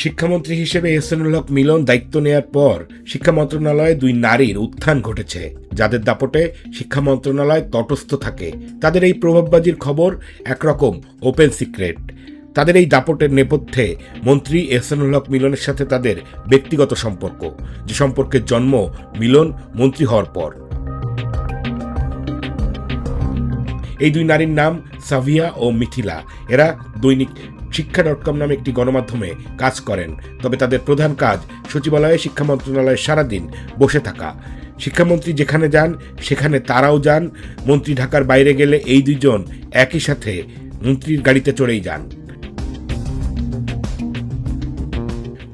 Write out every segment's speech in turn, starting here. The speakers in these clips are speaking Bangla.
শিক্ষামন্ত্রী হিসেবে এহসানুল হক মিলন দায়িত্ব নেয়ার পর শিক্ষা মন্ত্রণালয়ে দুই নারীর উত্থান ঘটেছে, যাদের দাপটে শিক্ষা মন্ত্রণালয় তটস্থ থাকে। তাদের এই প্রভাববাজির খবর একরকম ওপেন সিক্রেট। তাদের এই দাপটের নেপথ্যে মন্ত্রী এহসানুল হক মিলনের সাথে তাদের ব্যক্তিগত সম্পর্ক, যে সম্পর্কের জন্ম মিলন মন্ত্রী হওয়ার পর। এই দুই নারীর নাম সাভিয়া ও মিথিলা। এরা দৈনিক শিক্ষা.com নামে একটি গণমাধ্যমে কাজ করেন, তবে তাদের প্রধান কাজ সচিবালয়ে শিক্ষা মন্ত্রণালয়ে সারাদিন বসে থাকা। শিক্ষামন্ত্রী যেখানে যান সেখানে তারাও যান। মন্ত্রী ঢাকার বাইরে গেলে এই দুইজন একই সাথে মন্ত্রীর গাড়িতে চড়েই যান।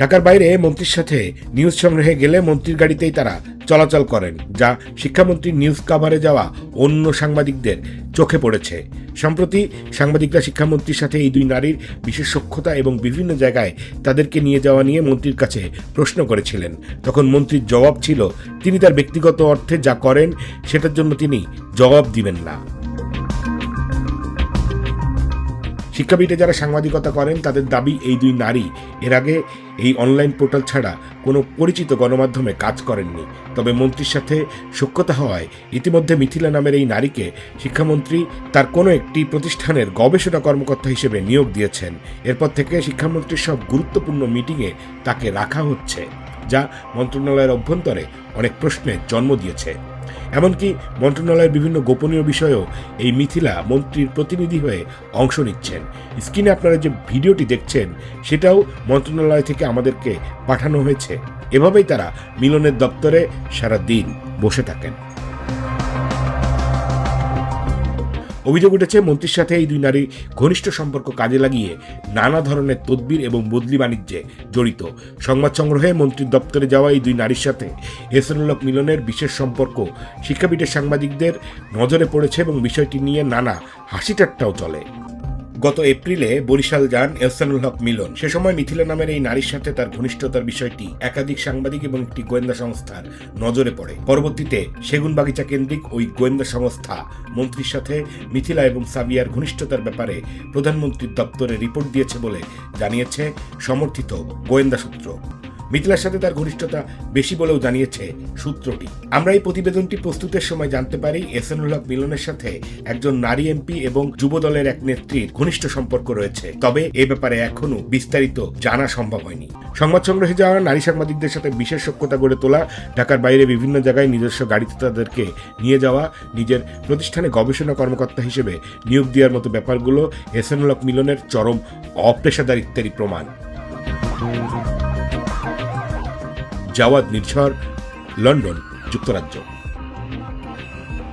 ঢাকার বাইরে মন্ত্রীর সাথে নিউজ সংগ্রহে গেলে মন্ত্রীর গাড়িতেই তারা চলাচল করেন, যা শিক্ষামন্ত্রীর নিউজ কাভারে যাওয়া অন্য সাংবাদিকদের চোখে পড়েছে। সম্প্রতি সাংবাদিকরা শিক্ষামন্ত্রীর সাথে এই দুই নারীর বিশেষ সখ্যতা এবং বিভিন্ন জায়গায় তাদেরকে নিয়ে যাওয়া নিয়ে মন্ত্রীর কাছে প্রশ্ন করেছিলেন। তখন মন্ত্রীর জবাব ছিল, তিনি তার ব্যক্তিগত অর্থে যা করেন সেটার জন্য তিনি জবাব দিবেন না। শিক্ষাবিদে যারা সাংবাদিকতা করেন তাদের দাবি, এই দুই নারী এর আগে এই অনলাইন পোর্টাল ছাড়া কোনো পরিচিত গণমাধ্যমে কাজ করেননি। তবে মন্ত্রীর সাথে সখ্যতা হওয়ায় ইতিমধ্যে মিথিলা নামের এই নারীকে শিক্ষামন্ত্রী তার কোনো একটি প্রতিষ্ঠানের গবেষণা কর্মকর্তা হিসেবে নিয়োগ দিয়েছেন। এরপর থেকে শিক্ষামন্ত্রীর সব গুরুত্বপূর্ণ মিটিংয়ে তাকে রাখা হচ্ছে, যা মন্ত্রণালয়ের অভ্যন্তরে অনেক প্রশ্নের জন্ম দিয়েছে। এমনকি মন্ত্রণালয়ের বিভিন্ন গোপনীয় বিষয়েও এই মিথিলা মন্ত্রীর প্রতিনিধি হয়ে অংশ নিচ্ছেন। স্ক্রিনে আপনারা যে ভিডিওটি দেখছেন সেটাও মন্ত্রণালয় থেকে আমাদেরকে পাঠানো হয়েছে। এভাবেই তারা মিলনের দপ্তরে সারা দিন বসে থাকেন। অভিযোগ উঠেছে মন্ত্রীর সাথে এই দুই নারী ঘনিষ্ঠ সম্পর্ক কাজে লাগিয়ে নানা ধরনের তদবির এবং বদলি বাণিজ্যে জড়িত। সংবাদ সংগ্রহে মন্ত্রীর দপ্তরে যাওয়া এই দুই নারীর সাথে এহসানুল হক মিলনের বিশেষ সম্পর্ক শিক্ষাপীঠের সাংবাদিকদের নজরে পড়েছে এবং বিষয়টি নিয়ে নানা হাসি ঠাট্টাও চলে। গত এপ্রিলে বরিশাল যান এহসানুল হক মিলন। সে সময় মিথিলা নামের এই নারীর সাথে তার ঘনিষ্ঠতার বিষয়টি একাধিক সাংবাদিক এবং একটি গোয়েন্দা সংস্থার নজরে পড়ে। পরবর্তীতে সেগুনবাগিচা কেন্দ্রিক ওই গোয়েন্দা সংস্থা মন্ত্রীর সাথে মিথিলা এবং সাবিয়ার ঘনিষ্ঠতার ব্যাপারে প্রধানমন্ত্রীর দপ্তরে রিপোর্ট দিয়েছে বলে জানিয়েছে সমর্থিত গোয়েন্দা সূত্র। মিথিলার সাথে তার ঘনিষ্ঠতা বেশি বলেও জানিয়েছে সূত্রটি। আমরা এই প্রতিবেদনটি প্রস্তুতের সময় জানতে পারি এহসানুল হক মিলনের সাথে একজন নারী এমপি এবং যুব দলের এক নেত্রীর ঘনিষ্ঠ সম্পর্ক রয়েছে, তবে এ ব্যাপারে এখনো বিস্তারিত জানা সম্ভব হয়নি। সংবাদ সংগ্রহে যাওয়া নারী সাংবাদিকদের সাথে বিশেষ সখ্যতা গড়ে তোলা, ঢাকার বাইরে বিভিন্ন জায়গায় নিজস্ব গাড়িতে তাদেরকে নিয়ে যাওয়া, নিজের প্রতিষ্ঠানে গবেষণা কর্মকর্তা হিসেবে নিয়োগ দেওয়ার মতো ব্যাপারগুলো এহসানুল হক মিলনের চরম অপেশাদারিত্বেরই প্রমাণ। জাওয়াদ নির্ঝর, লন্ডন, যুক্তরাজ্য।